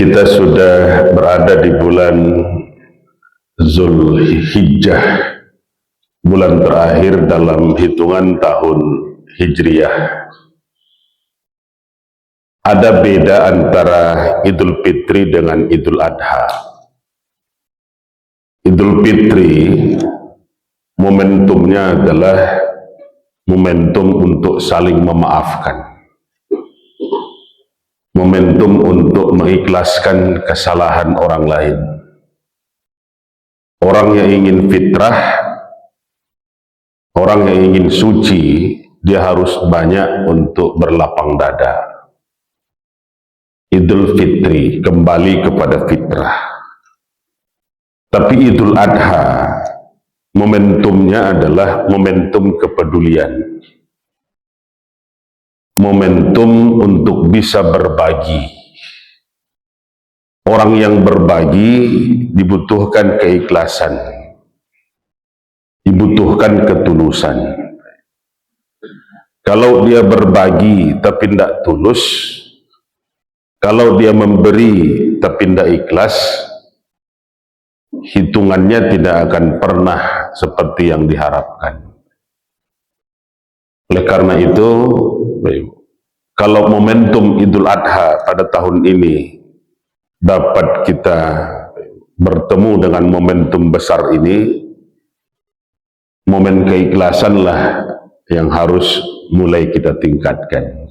Kita sudah berada di bulan Zulhijjah, bulan terakhir dalam hitungan tahun Hijriyah. Ada beda antara Idul Fitri dengan Idul Adha. Idul Fitri momentumnya adalah momentum untuk saling memaafkan, momentum untuk mengikhlaskan kesalahan orang lain. Orang yang ingin fitrah, orang yang ingin suci, dia harus banyak untuk berlapang dada. Idul Fitri kembali kepada fitrah. Tapi Idul Adha momentumnya adalah momentum kepedulian, momentum untuk bisa berbagi. Orang yang berbagi dibutuhkan keikhlasan, dibutuhkan ketulusan. Kalau dia berbagi tapi tidak tulus, kalau dia memberi tapi tidak ikhlas, hitungannya tidak akan pernah seperti yang diharapkan. Oleh karena itu, kalau momentum Idul Adha pada tahun ini dapat kita bertemu dengan momentum besar ini, momen keikhlasanlah yang harus mulai kita tingkatkan.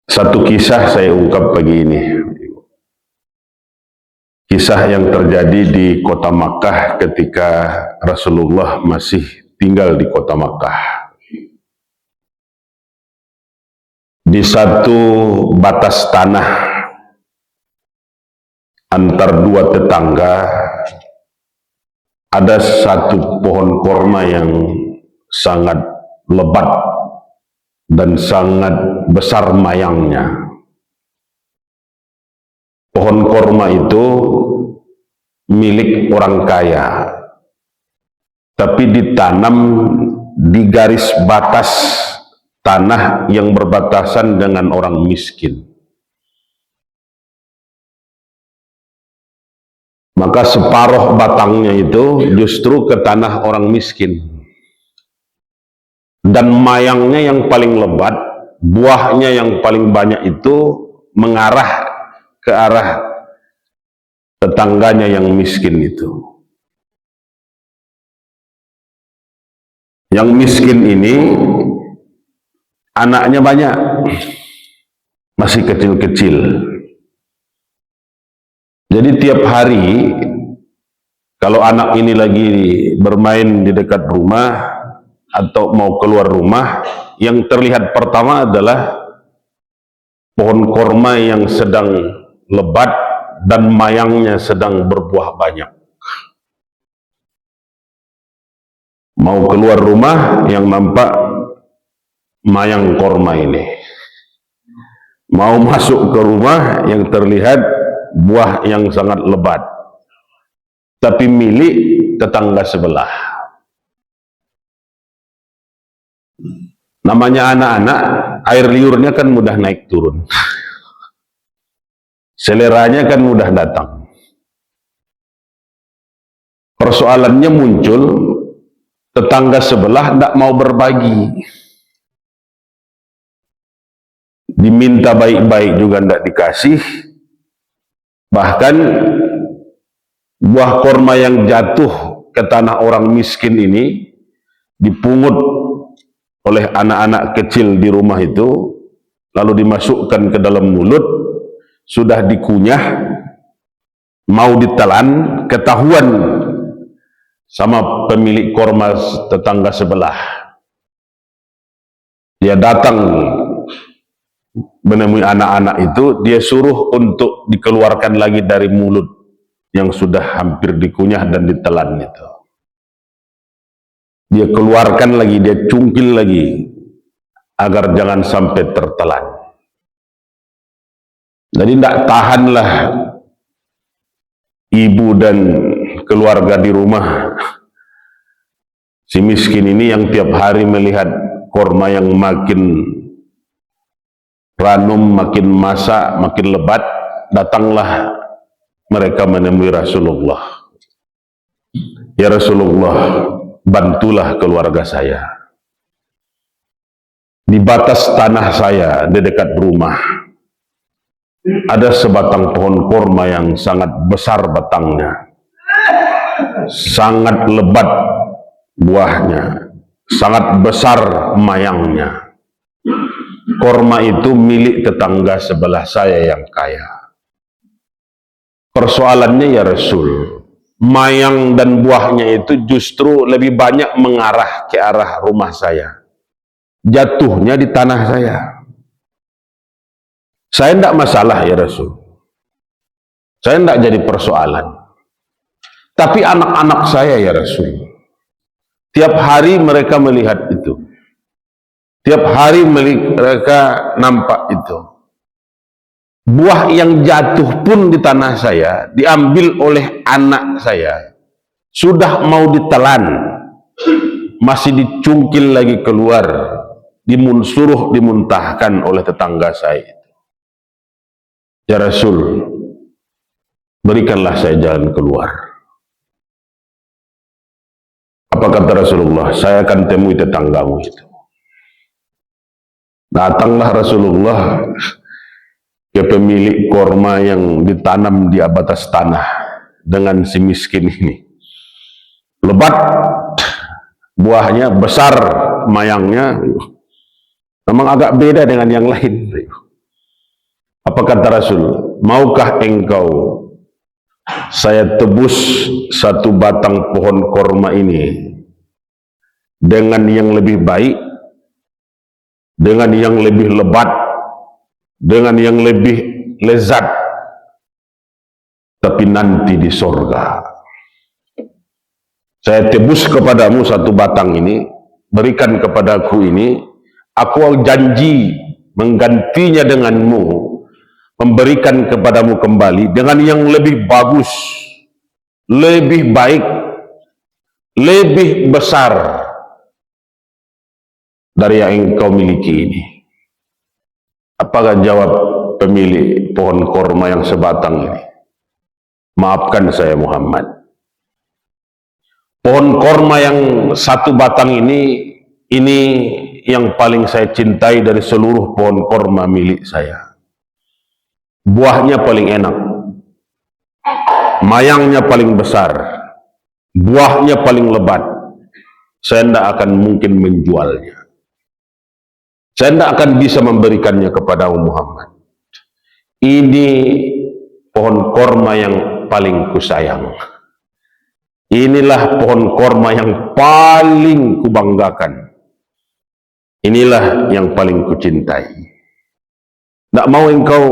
Satu kisah saya ungkap pagi ini. Kisah yang terjadi di kota Makkah ketika Rasulullah masih tinggal di kota Makkah. Di satu batas tanah antar dua tetangga ada satu pohon korma yang sangat lebat dan sangat besar mayangnya. Pohon korma itu milik orang kaya, tapi ditanam di garis batas tanah yang berbatasan dengan orang miskin. Maka separuh batangnya itu justru ke tanah orang miskin. Dan mayangnya yang paling lebat, buahnya yang paling banyak itu mengarah ke arah tetangganya yang miskin itu. Yang miskin ini anaknya banyak, masih kecil-kecil. Jadi tiap hari kalau anak ini lagi bermain di dekat rumah atau mau keluar rumah, yang terlihat pertama adalah pohon korma yang sedang lebat dan mayangnya sedang berbuah banyak. Mau keluar rumah, yang nampak mayang korma ini. Mau masuk ke rumah, yang terlihat buah yang sangat lebat, tapi milik tetangga sebelah. Namanya anak-anak, air liurnya kan mudah naik turun, seleranya kan mudah datang. Persoalannya muncul, tetangga sebelah tidak mau berbagi. Diminta baik-baik juga tidak dikasih. Bahkan buah korma yang jatuh ke tanah orang miskin ini dipungut oleh anak-anak kecil di rumah itu, lalu dimasukkan ke dalam mulut, sudah dikunyah, mau ditelan, ketahuan sama pemilik korma tetangga sebelah. Dia datang menemui anak-anak itu, dia suruh untuk dikeluarkan lagi dari mulut yang sudah hampir dikunyah dan ditelan itu. Dia keluarkan lagi, dia cungkil lagi agar jangan sampai tertelan. Jadi tidak tahanlah ibu dan keluarga di rumah si miskin ini yang tiap hari melihat korma yang makin ranum makin masak, makin lebat, datanglah mereka menemui Rasulullah. Ya Rasulullah, bantulah keluarga saya. Di batas tanah saya, di dekat rumah, ada sebatang pohon korma yang sangat besar batangnya, sangat lebat buahnya, sangat besar mayangnya. Korma itu milik tetangga sebelah saya yang kaya. Persoalannya ya Rasul, mayang dan buahnya itu justru lebih banyak mengarah ke arah rumah saya. Jatuhnya di tanah saya. Saya tidak masalah ya Rasul. Saya tidak jadi persoalan. Tapi anak-anak saya ya Rasul, tiap hari mereka melihat itu. Tiap hari mereka nampak itu. Buah yang jatuh pun di tanah saya, diambil oleh anak saya. Sudah mau ditelan, masih dicungkil lagi keluar, suruh dimuntahkan oleh tetangga saya. Ya Rasul, berikanlah saya jalan keluar. Apa kata Rasulullah? Saya akan temui tetanggamu itu. Datanglah Rasulullah ke pemilik korma yang ditanam di atas tanah dengan si miskin ini. Lebat buahnya, besar mayangnya, memang agak beda dengan yang lain. Apa kata Rasul? Maukah engkau saya tebus satu batang pohon korma ini dengan yang lebih baik, dengan yang lebih lebat, dengan yang lebih lezat, tapi nanti di sorga. Saya tebus kepadamu satu batang ini, berikan kepadaku ini, aku janji menggantinya denganmu, memberikan kepadamu kembali dengan yang lebih bagus, lebih baik, lebih besar dari yang engkau miliki ini. Apakah jawab pemilik pohon korma yang sebatang ini? Maafkan saya Muhammad, pohon korma yang satu batang ini yang paling saya cintai dari seluruh pohon korma milik saya. Buahnya paling enak, mayangnya paling besar, buahnya paling lebat. Saya tidak akan mungkin menjualnya. Saya tidak akan bisa memberikannya kepada Muhammad. Ini pohon korma yang paling kusayang. Inilah pohon korma yang paling kubanggakan. Inilah yang paling kucintai. Tidak mau engkau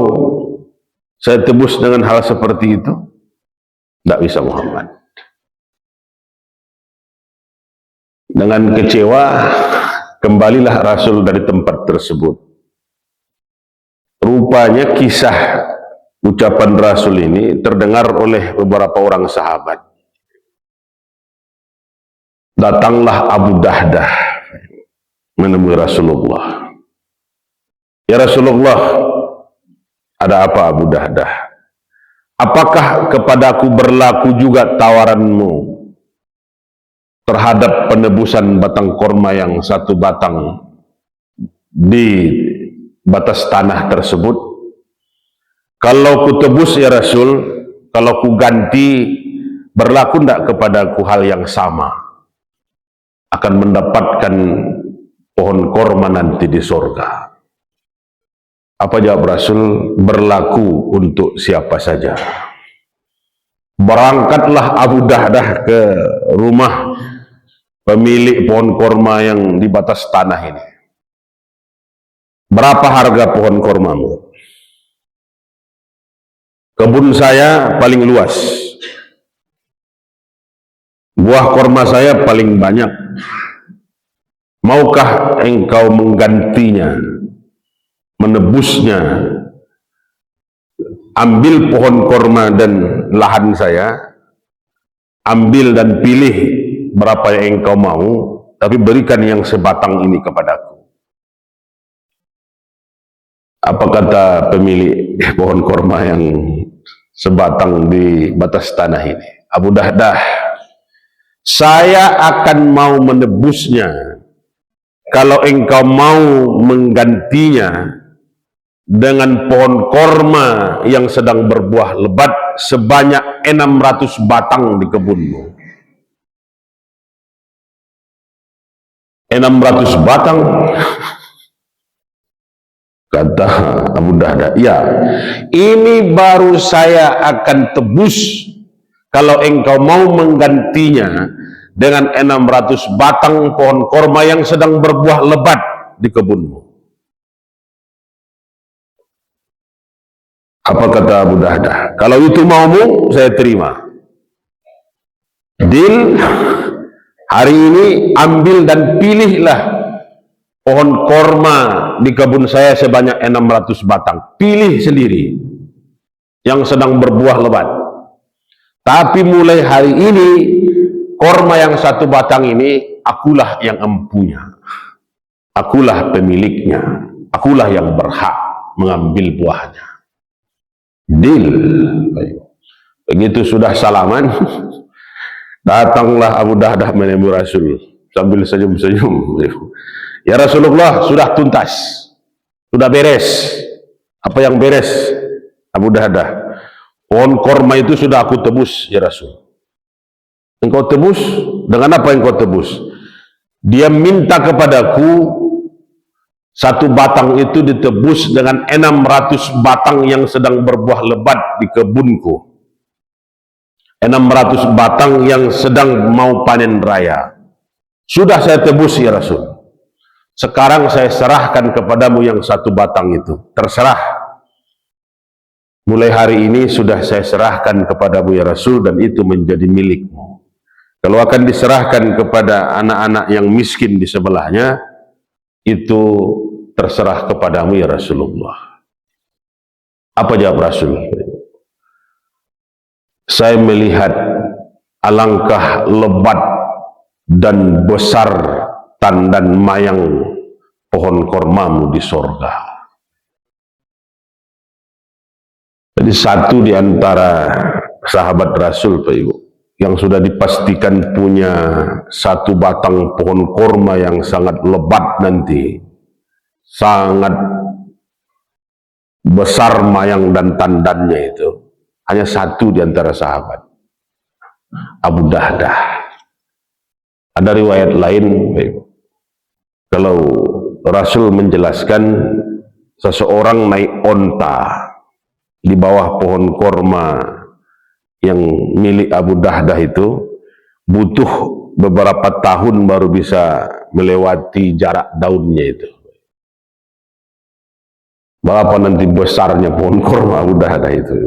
saya tebus dengan hal seperti itu? Tidak bisa Muhammad. Dengan kecewa, kembalilah Rasul dari tempat tersebut. Rupanya kisah ucapan Rasul ini terdengar oleh beberapa orang sahabat. Datanglah Abu Dahdah menemui Rasulullah. Ya Rasulullah, ada apa Abu Dahdah? Apakah kepadaku berlaku juga tawaranmu terhadap penebusan batang korma yang satu batang di batas tanah tersebut? Kalau ku tebus ya Rasul, kalau ku ganti, berlaku tidak kepadaku hal yang sama? Akan mendapatkan pohon korma nanti di surga. Apa jawab Rasul? Berlaku untuk siapa saja. Berangkatlah Abu Dahdah ke rumah pemilik pohon korma yang di batas tanah ini. Berapa harga pohon kormamu? Kebun saya paling luas, buah korma saya paling banyak. Maukah engkau menggantinya, menebusnya? Ambil pohon korma dan lahan saya, ambil dan pilih berapa yang engkau mau, tapi berikan yang sebatang ini kepadaku. Apa kata pemilik pohon korma yang sebatang di batas tanah ini? Abu Dahdah, saya akan mau menebusnya kalau engkau mau menggantinya dengan pohon korma yang sedang berbuah lebat sebanyak 600 batang di kebunmu. 600 batang, kata Abu Dahdah, ya, ini baru saya akan tebus kalau engkau mau menggantinya dengan 600 batang pohon korma yang sedang berbuah lebat di kebunmu. Apa kata Abu Dahdah? Kalau itu maumu, saya terima. Deal, hari ini ambil dan pilihlah pohon korma di kebun saya sebanyak 600 batang. Pilih sendiri yang sedang berbuah lebat. Tapi mulai hari ini, korma yang 1 batang ini, akulah yang empunya. Akulah pemiliknya. Akulah yang berhak mengambil buahnya. Deal. Begitu sudah salaman, datanglah Abu Dahdah menemui Rasul sambil senyum-senyum. Ya Rasulullah, sudah tuntas, sudah beres. Apa yang beres, Abu Dahdah? Pohon korma itu sudah aku tebus, ya Rasul. Engkau tebus? Dengan apa engkau tebus? Dia minta kepadaku 1 batang itu ditebus dengan 600 batang yang sedang berbuah lebat di kebunku. 600 batang yang sedang mau panen raya. Sudah saya tebus, ya Rasul. Sekarang saya serahkan kepadamu yang 1 batang itu. Terserah. Mulai hari ini sudah saya serahkan kepadamu, ya Rasul, dan itu menjadi milikmu. Kalau akan diserahkan kepada anak-anak yang miskin di sebelahnya, itu terserah kepadamu, ya Rasulullah. Apa jawab Rasul? Saya melihat alangkah lebat dan besar tandan mayang pohon kormamu di sorga. Jadi satu di antara sahabat Rasul, Pak Ibu, yang sudah dipastikan punya 1 batang pohon korma yang sangat lebat nanti, sangat besar mayang dan tandannya itu, hanya 1 di antara sahabat, Abu Dahdah. Ada riwayat lain, kalau Rasul menjelaskan seseorang naik onta di bawah pohon korma yang milik Abu Dahdah itu, butuh beberapa tahun baru bisa melewati jarak daunnya itu. Berapa nanti besarnya pohon korma Abu Dahdah itu,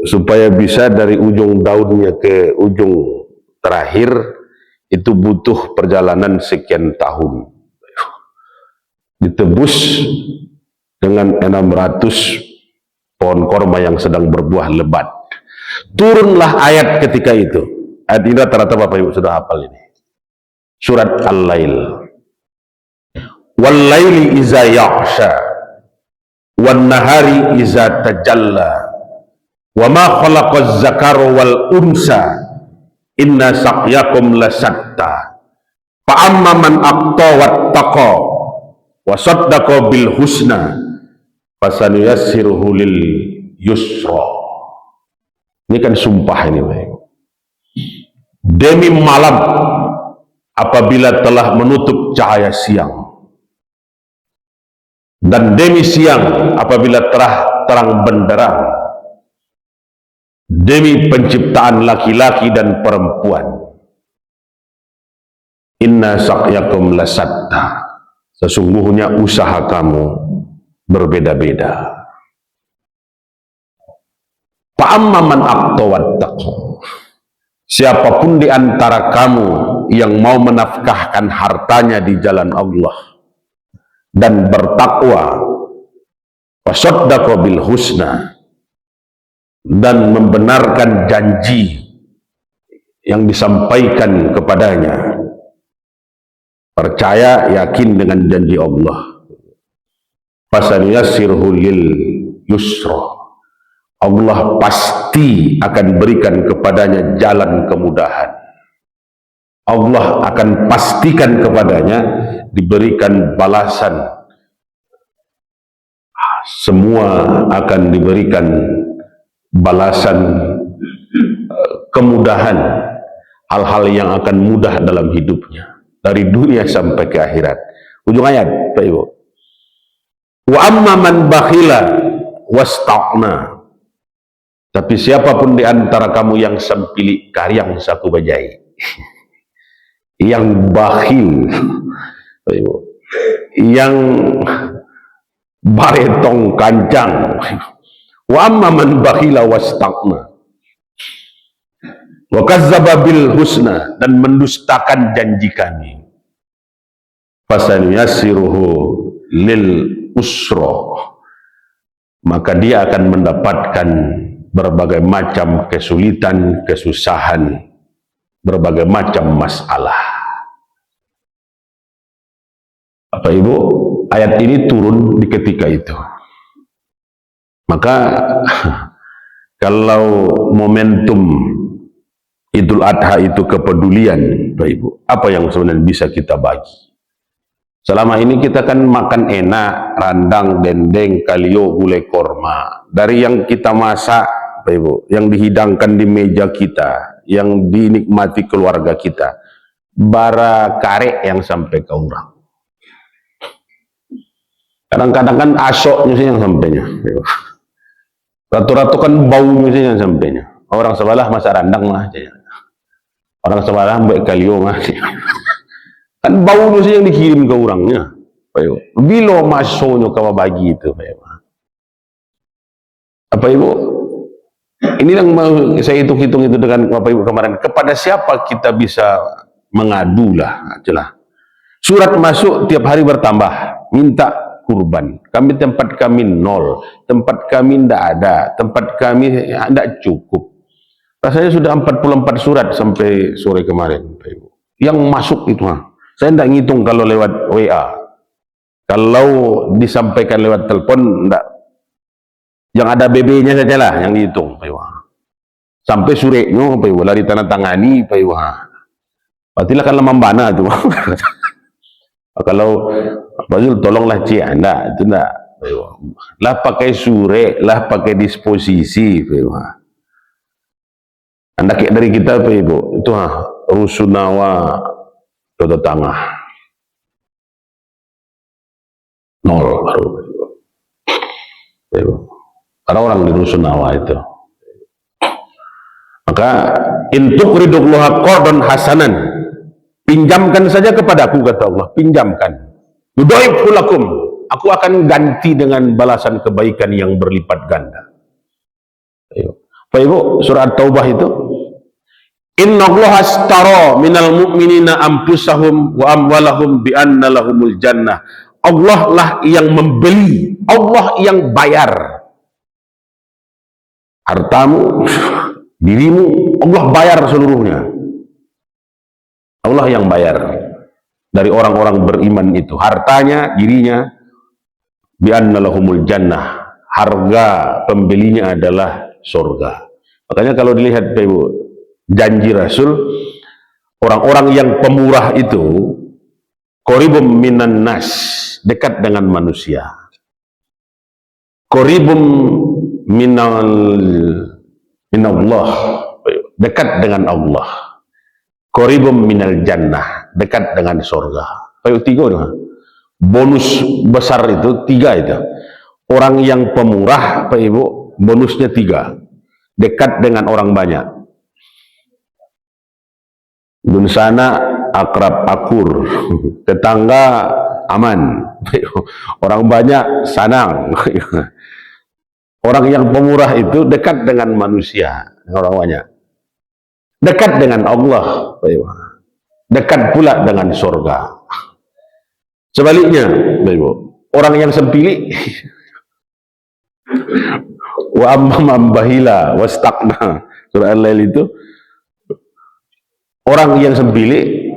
supaya bisa dari ujung daunnya ke ujung terakhir itu butuh perjalanan sekian tahun. Ditebus dengan 600 pohon korma yang sedang berbuah lebat. Turunlah ayat ketika itu. Ayat ini rata-rata Bapak Ibu sudah hafal ini. Surat Al-Lail. Wal-laili iza yaghsha wan nahari iza tajalla wa ma khalaqaz zakara wal unsa inna sa'yakum lasatta fa amma man aqta wattaqa wa saddaqa bil husna fasanuyassiruhu lil yusra. Ini kan sumpah ini, demi malam apabila telah menutup cahaya siang, dan demi siang apabila terang benderang, demi penciptaan laki-laki dan perempuan. Inna sa'yakum lasatta, sesungguhnya usaha kamu berbeda-beda. Fa'amma man aqta wattaqa, siapapun di antara kamu yang mau menafkahkan hartanya di jalan Allah dan bertakwa, wasaddaqa bil husna, dan membenarkan janji yang disampaikan kepadanya, percaya yakin dengan janji Allah, fasanuyassirhu lil yusra. Allah pasti akan berikan kepadanya jalan kemudahan. Allah akan pastikan kepadanya diberikan balasan. Semua akan diberikan balasan kemudahan, hal-hal yang akan mudah dalam hidupnya dari dunia sampai ke akhirat. Ujung ayat, Pak Ibu. Wa amma man bakhila wasta'na. Tapi siapapun di antara kamu yang sempilik karyang saku bajai, yang bakhil, Pak Ibu, yang baretong kancang, wa amma man bakhila wasta'na wa kazzaba bil husna, dan mendustakan janji kami, fasanuyassiruhu lil usra, maka dia akan mendapatkan berbagai macam kesulitan, kesusahan, berbagai macam masalah. Apa Ibu, ayat ini turun di ketika itu. Maka kalau momentum Idul Adha itu kepedulian, Pak Ibu, apa yang sebenarnya bisa kita bagi? Selama ini kita kan makan enak, randang, dendeng, kalio, gulai korma. Dari yang kita masak, Pak Ibu, yang dihidangkan di meja kita, yang dinikmati keluarga kita, bara karek yang sampai ke orang. Kadang-kadang kan asoknya sih yang sampainya. Ratu-ratu kan baunya sih yang sampainya. Orang sebelah masak randang lah. Orang sebelah ambil kalio lah. Kan baunya sih yang dikirim ke orangnya. Bila masuknya kau bagi itu, apa Ibu? Ini yang saya hitung-hitung itu dengan Bapak Ibu kemarin. Kepada siapa kita bisa mengadu lah, jelas. Surat masuk tiap hari bertambah, minta kurban. Tempat kami nol, tempat kami tidak ada, tempat kami tidak cukup. Rasanya sudah 44 surat sampai sore kemarin, Pak Ibu. Yang masuk itu, saya tidak ngitung kalau lewat WA. Kalau disampaikan lewat telepon, tidak. Yang ada BB-nya saja lah yang dihitung, Pak Ibu. Sampai surenya, Pak Ibu, lari tanda tangani, Pak Ibu. Pastilah kan lemah mana itu. Kalau Bazul tolonglah cik anda, itu enggak. Pak Ibu. Lah pakai sure, lah pakai disposisi, Pak Ibu. Anda kayak dari kita, Pak Ibu, itu rusunawa Toto Tangah nol baru, Pak Ibu. Karena orang di rusunawa itu. Maka intuk ridullah qardon hasanan, pinjamkan saja kepadaku, kata Allah, pinjamkan. Yudha'ifu lakum, aku akan ganti dengan balasan kebaikan yang berlipat ganda. Pak Ibu, surah At-Taubah itu, innallaha astara minal mu'minina anfusahum wa amwalahum bi anna lahumul jannah. Allah lah yang membeli, Allah yang bayar. Hartamu, dirimu, Allah bayar seluruhnya. Allah yang bayar dari orang-orang beriman itu, hartanya, dirinya, bi anna lahumul jannah, harga pembelinya adalah surga. Makanya kalau dilihat Ibu, janji Rasul, orang-orang yang pemurah itu qaribum minan nas, dekat dengan manusia. Qaribum minallah, dekat dengan Allah. Qaribum minal jannah, dekat dengan surga. Ayo tiga dong. Bonus besar itu tiga itu. Orang yang pemurah, Pak Ibu, bonusnya tiga. Dekat dengan orang banyak. Dunsana akrab akur, tetangga aman. Orang banyak sanang. Orang yang pemurah itu dekat dengan manusia, orang banyak. Dekat dengan Allah, dekat pula dengan surga. Sebaliknya, orang yang sempilik, wa amman bahila wastaqna, surah Al-Lail itu, orang yang sempilik,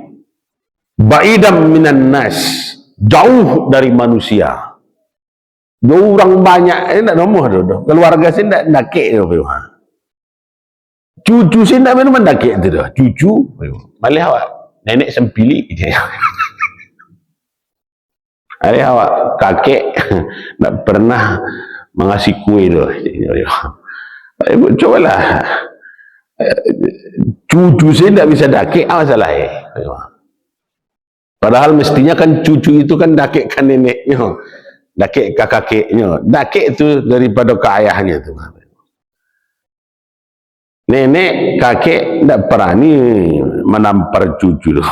ba'idam minan nas, jauh dari manusia. orang banyak nak nombor tu keluarga sih nak nakik tu cucu sih nak minum nakik tu cucu malih awak nenek sempili je malih awak kakek nak pernah mengasih kue tu ibu cobalah cucu sih tak bisa nakik apa salah padahal mestinya kan cucu itu kan nakikkan neneknya dakik ke kakeknya, dakik itu daripada ke ayahnya tu. Nenek, kakek tak berani menampar cucu tu.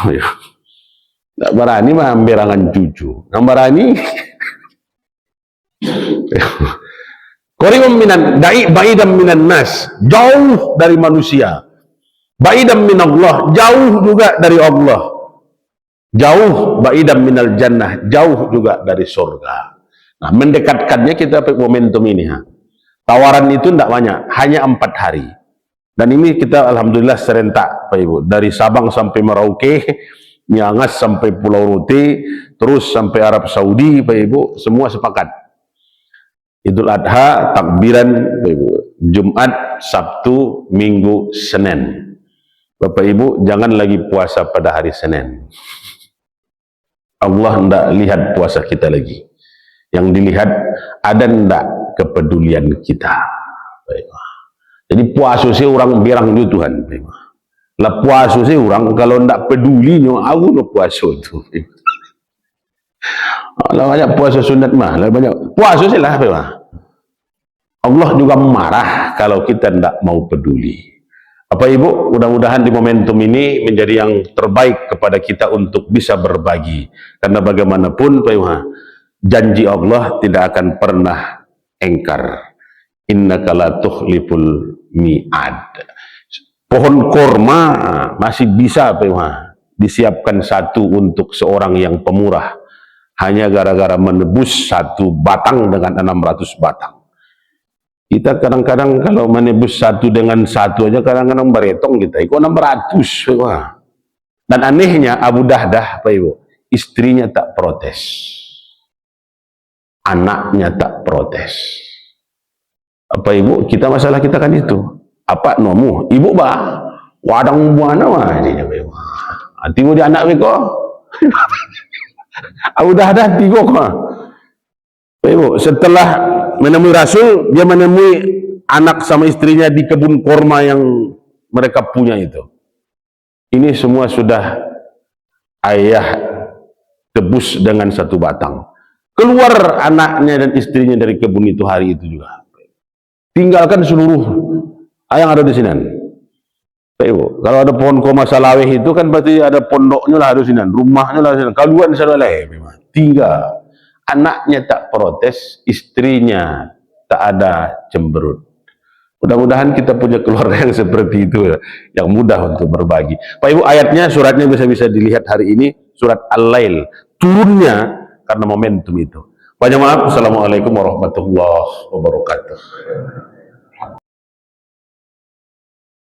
Tak berani mengambilangan cucu. Yang berani Qariban minan ba'idan minan nas, jauh dari manusia. Ba'idan min Allah, jauh juga dari Allah. Jauh ba'idan minal jannah, jauh juga dari surga. Nah, mendekatkannya kita pakai momentum ini. Tawaran itu tidak banyak, hanya 4 hari. Dan ini kita alhamdulillah serentak, Pak Ibu. Dari Sabang sampai Merauke, Miangas sampai Pulau Rote, terus sampai Arab Saudi, Pak Ibu, semua sepakat. Idul Adha, takbiran, Pak Ibu. Jumat, Sabtu, Minggu, Senin. Bapak Ibu, jangan lagi puasa pada hari Senin. Allah tidak lihat puasa kita lagi. Yang dilihat ada ndak kepedulian kita. Jadi puasa sih orang birang ju Tuhan. Lah puasa sih orang kalau ndak pedulinya aku no puasa tu. Lah banyak puasa sunat mah, lah banyak puasa sih lah. Allah juga marah kalau kita ndak mau peduli. Apa Ibu, mudah-mudahan di momentum ini menjadi yang terbaik kepada kita untuk bisa berbagi. Karena bagaimanapun Pak Ibu, janji Allah tidak akan pernah engkar. Innaka la tukhliful mi'ad. Pohon korma masih bisa disiapkan satu untuk seorang yang pemurah. Hanya gara-gara menebus satu batang dengan 600 batang. Kita kadang-kadang kalau menebus satu dengan satu aja kadang-kadang beretong kita. Ikut 600. Dan anehnya Abu Dahdah, Pak Ibu, istrinya tak protes. Anaknya tak protes. Apa Ibu, kita masalah kita kan itu. Apa nomu? Ibu bah, wadang buana mah dia Pak Ibu. Tiba di anak mereka. Abu Dahdah tiga kok. Pak Ibu, setelah menemui Rasul, dia menemui anak sama istrinya di kebun korma yang mereka punya itu. Ini semua sudah ayah tebus dengan satu batang. Keluar anaknya dan istrinya dari kebun itu hari itu juga. Tinggalkan seluruh yang ada di sini. Ibu, kalau ada pohon koma salaweh itu kan berarti ada pondoknya lah ada di sini, rumahnya lah di sini. Kaluan salaweh, tinggal. Anaknya tak protes, istrinya tak ada cemberut. Mudah-mudahan kita punya keluarga yang seperti itu, yang mudah untuk berbagi. Pak Ibu, ayatnya, suratnya bisa dilihat hari ini, surat Al-Lail. Turunnya karena momentum itu. Banyak maaf. Assalamualaikum warahmatullahi wabarakatuh.